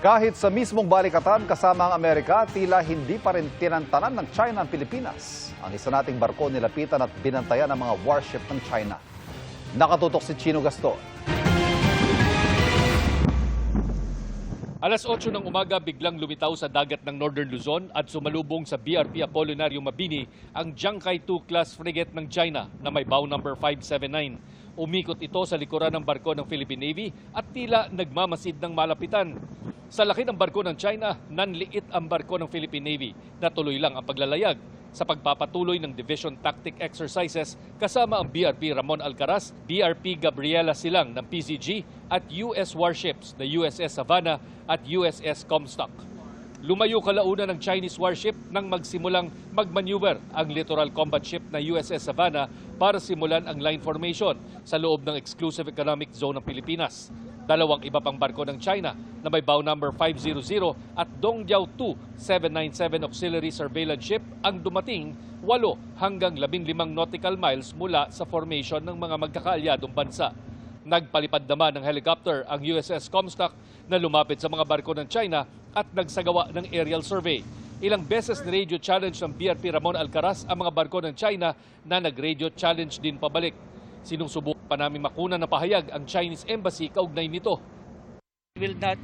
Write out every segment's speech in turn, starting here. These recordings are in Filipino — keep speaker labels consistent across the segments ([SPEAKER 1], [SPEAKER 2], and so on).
[SPEAKER 1] Kahit sa mismong balikatan kasama ang Amerika, tila hindi pa rin tinantanan ng China ang Pilipinas. Ang isa nating barko nilapitan at binantayan ng mga warship ng China. Nakatutok si Chino Gaston.
[SPEAKER 2] Alas 8 ng umaga biglang lumitaw sa dagat ng Northern Luzon at sumalubong sa BRP Apollinario Mabini ang Jiangkai II class frigate ng China na may bow number 579. Umikot ito sa likuran ng barko ng Philippine Navy at tila nagmamasid ng malapitan. Sa laki ng barko ng China, nanliit ang barko ng Philippine Navy na tuloy lang ang paglalayag sa pagpapatuloy ng Division Tactic Exercises kasama ang BRP Ramon Alcaraz, BRP Gabriela Silang ng PCG at US warships na USS Savannah at USS Comstock. Lumayo kalauna ng Chinese warship nang magsimulang magmaneuver ang littoral combat ship na USS Savannah para simulan ang line formation sa loob ng Exclusive Economic Zone ng Pilipinas. Dalawang iba pang barko ng China na may bow number 500 at Dongjiao II 797 auxiliary surveillance ship ang dumating 8 hanggang 15 nautical miles mula sa formation ng mga magkakaalyadong bansa. Nagpalipad naman ng helicopter ang USS Comstock na lumapit sa mga barko ng China at nagsagawa ng aerial survey. Ilang beses na radio challenge ng BRP Ramon Alcaraz ang mga barko ng China na nag-radio challenge din pabalik. Sinusubukan pa namin makuna ng pahayag ang Chinese Embassy kaugnay nito.
[SPEAKER 3] We will not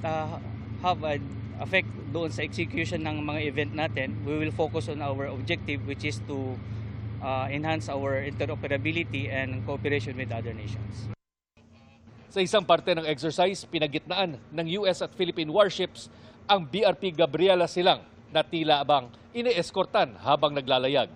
[SPEAKER 3] have an effect doon sa execution ng mga event natin. We will focus on our objective, which is to enhance our interoperability and cooperation with other nations.
[SPEAKER 2] Sa isang parte ng exercise, pinagitnaan ng US at Philippine warships ang BRP Gabriela Silang na tila bang ine-eskortan habang naglalayag.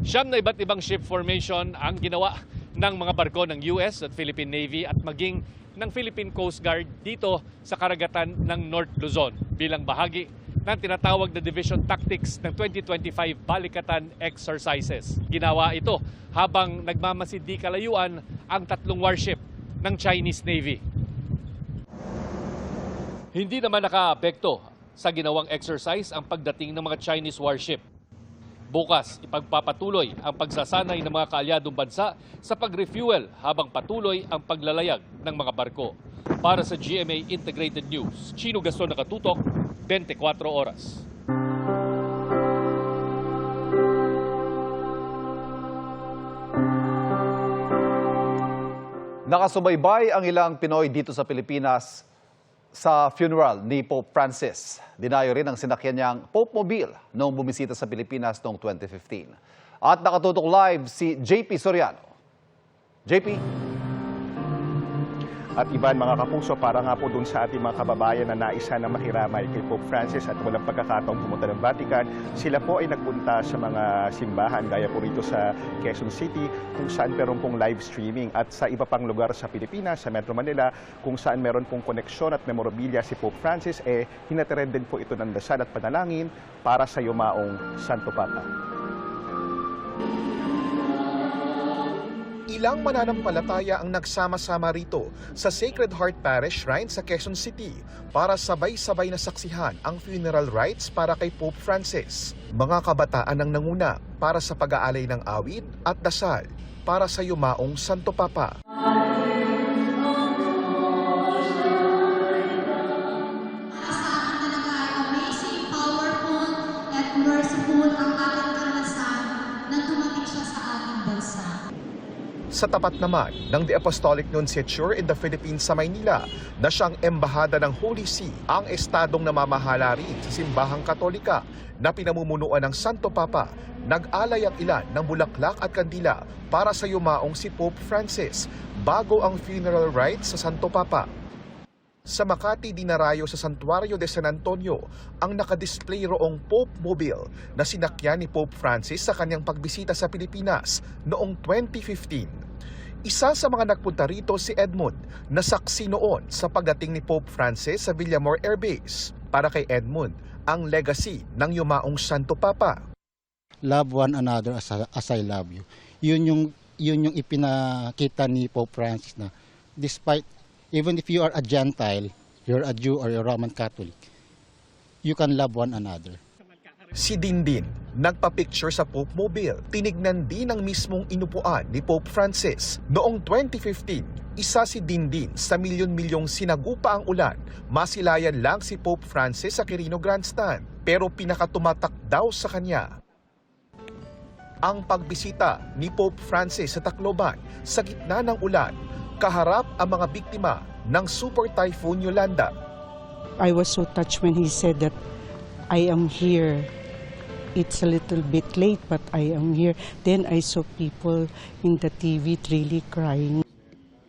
[SPEAKER 2] Siyam na iba't ibang ship formation ang ginawa ng mga barko ng US at Philippine Navy at maging ng Philippine Coast Guard dito sa karagatan ng North Luzon bilang bahagi ng tinatawag na Division Tactics ng 2025 Balikatan Exercises. Ginawa ito habang nagmamasid di kalayuan ang 3 warship ng Chinese Navy. Hindi naman nakaapekto sa ginawang exercise ang pagdating ng mga Chinese warship. Bukas, ipagpapatuloy ang pagsasanay ng mga kaalyadong bansa sa pag-refuel habang patuloy ang paglalayag ng mga barko. Para sa GMA Integrated News, Chino Gaston nakatutok, 24 oras.
[SPEAKER 1] Nakasubaybay ang ilang Pinoy dito sa Pilipinas sa funeral ni Pope Francis. Dinayo rin ang sinakyan niyang Pope Mobile noong bumisita sa Pilipinas noong 2015. At nakatutok live si JP Soriano. JP?
[SPEAKER 4] At Ivan, mga kapuso, para nga po dun sa ating mga kababayan na naisa na makiramay kay Pope Francis at walang pagkakataong pumunta ng Vatican, sila po ay nagpunta sa mga simbahan gaya po rito sa Quezon City kung saan meron pong live streaming at sa iba pang lugar sa Pilipinas, sa Metro Manila, kung saan meron pong koneksyon at memorabilia si Pope Francis, hinatirin din po ito ng dasal at panalangin para sa yumaong Santo Papa.
[SPEAKER 5] Ilang mananampalataya ang nagsama-sama rito sa Sacred Heart Parish Shrine sa Quezon City para sabay-sabay na saksihan ang funeral rites para kay Pope Francis. Mga kabataan ang nanguna para sa pag-aalay ng awit at dasal para sa yumaong Santo Papa.
[SPEAKER 6] Amazing, powerful, at merciful ang ating karanasan nang dumating siya sa ating bansa.
[SPEAKER 5] Sa tapat naman ng The Apostolic Nunciature in the Philippines sa Maynila na siyang embahada ng Holy See, ang estadong namamahala rin sa simbahang Katolika na pinamumunuan ng Santo Papa, nag-alay ang ilan ng bulaklak at kandila para sa yumaong si Pope Francis bago ang funeral rites sa Santo Papa. Sa Makati, dinarayo sa Santuario de San Antonio ang nakadisplay roong Pope Mobile na sinakyan ni Pope Francis sa kanyang pagbisita sa Pilipinas noong 2015. Isa sa mga nagpunta rito si Edmund na saksi noon sa pagdating ni Pope Francis sa Villamor Air Base. Para kay Edmund, ang legacy ng yumaong Santo Papa.
[SPEAKER 7] Love one another as I love you. Yun yung ipinakita ni Pope Francis na despite even if you are a Gentile, you're a Jew or a Roman Catholic, you can love one another.
[SPEAKER 5] Si Dindin, nagpa-picture sa Pope Mobile. Tinignan din ang mismong inupuan ni Pope Francis. Noong 2015, isa si Dindin sa milyon-milyong sinagupa ang ulan. Masilayan lang si Pope Francis sa Quirino Grandstand, pero pinakatumatak daw sa kanya ang pagbisita ni Pope Francis sa Tacloban sa gitna ng ulan, kaharap ang mga biktima ng Super Typhoon Yolanda.
[SPEAKER 8] I was so touched when he said that I am here. It's a little bit late, but I am here. Then I saw people in the TV really crying.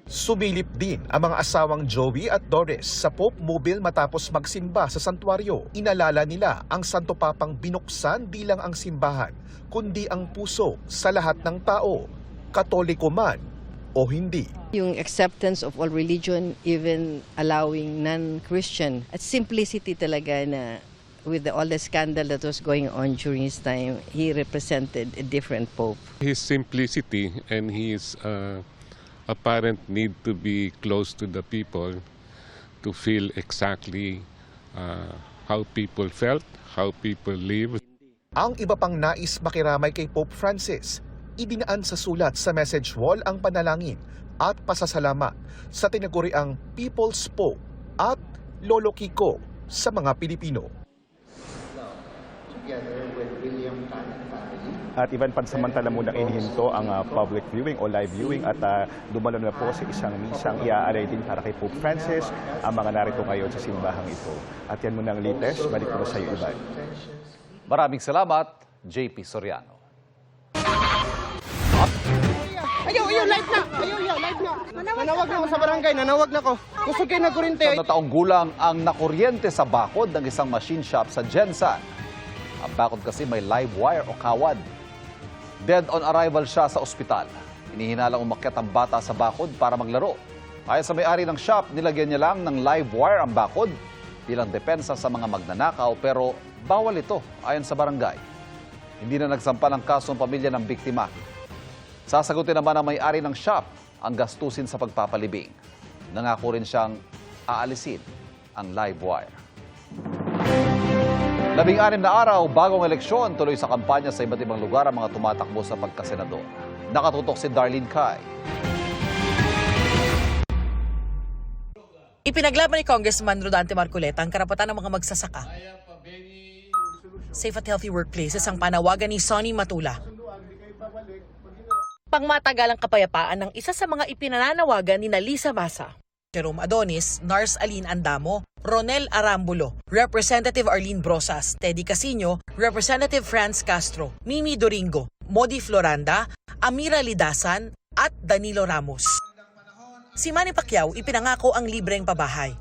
[SPEAKER 5] Sumilip din ang mga asawang Joey at Doris sa Pope Mobile matapos magsimba sa santuario. Inalala nila ang Santo Papang binuksan di lang ang simbahan, kundi ang puso sa lahat ng tao, Katoliko man o hindi.
[SPEAKER 9] Yung acceptance of all religion, even allowing non-Christian. At simplicity talaga na with all the scandal that was going on during his time, he represented a different Pope.
[SPEAKER 10] His simplicity and his apparent need to be close to the people, to feel exactly how people felt, how people live.
[SPEAKER 5] Ang iba pang nais makiramay kay Pope Francis, idinaan sa sulat sa message wall ang panalangin at pasasalamat sa tinaguriang People's Pope at Lolo Kiko sa mga Pilipino.
[SPEAKER 4] At Ivan, pansamantala munang inihinto ang public viewing o live viewing at dumalo na po sa isang misang iaalay din para kay Pope Francis ang mga narito ngayon sa simbahang ito. At yan muna ang latest. Balik ko sa iyo, Ivan.
[SPEAKER 1] Maraming salamat, JP Soriano.
[SPEAKER 11] Ayaw, live na! Live na! Nanawag na ako sa barangay, nanawag na ako. Gusto kayo na kuryente.
[SPEAKER 1] 7 na taong gulang ang nakuryente sa bakod ng isang machine shop sa Jensan. Ang bakod kasi may live wire o kawad. Dead on arrival siya sa ospital. Inihinalang umakyat ang bata sa bakod para maglaro. Ayon sa may-ari ng shop, nilagyan niya lang ng live wire ang bakod bilang depensa sa mga magnanakaw, pero bawal ito ayon sa barangay. Hindi na nagsampa ng kaso ang pamilya ng biktima. Sasagutin naman ang may-ari ng shop ang gastusin sa pagpapalibing. Nangako rin siyang aalisin ang live wire. 16 na araw bagong eleksyon, tuloy sa kampanya sa iba't ibang lugar ang mga tumatakbo sa pagkasenador. Nakatutok si Darlene Kai.
[SPEAKER 12] Ipinaglaban ni Congressman Rodante Marcoleta ang karapatan ng mga magsasaka. Safe at healthy workplaces ang panawagan ni Sonny Matula. Pangmatagalang kapayapaan ng isa sa mga ipinananawagan ni Lisa Masa, Jerome Adonis, Nars Aline Andamo, Ronel Arambulo, Representative Arlene Brosas, Teddy Casino, Representative Franz Castro, Mimi Doringo, Modi Floranda, Amira Lidasan at Danilo Ramos. Si Manny Pacquiao ipinangako ang libreng pabahay.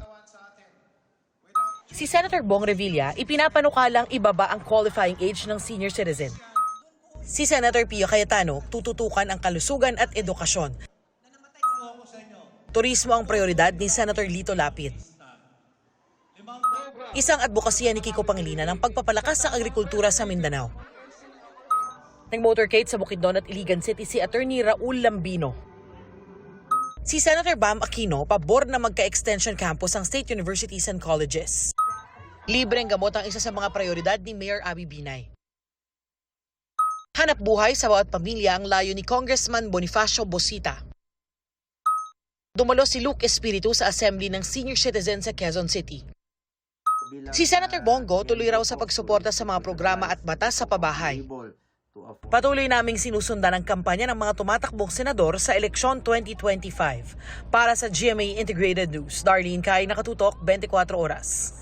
[SPEAKER 12] Si Senator Bong Revilla ipinapanukalang ibaba ang qualifying age ng senior citizen. Si Senator Pio Cayetano tututukan ang kalusugan at edukasyon. Turismo ang prioridad ni Senator Lito Lapid. Isang advokasya ni Kiko Pangilinan ng pagpapalakas ng agrikultura sa Mindanao. Nag-motorcade sa Bukidnon at Iligan City si Attorney Raul Lambino. Si Senator Bam Aquino pabor na magka-extension campus ang state universities and colleges. Libreng gamot ang isa sa mga prioridad ni Mayor Abby Binay. Hanap buhay sa bawat pamilya ang layo ni Congressman Bonifacio Bosita. Dumalo si Luke Espiritu sa assembly ng senior citizen sa Quezon City. Si Senator Bongo tuloy raw sa pagsuporta sa mga programa at batas sa pabahay. Patuloy naming sinusundan ang kampanya ng mga tumatakbong senador sa eleksyon 2025. Para sa GMA Integrated News, Darlene Kai, nakatutok 24 oras.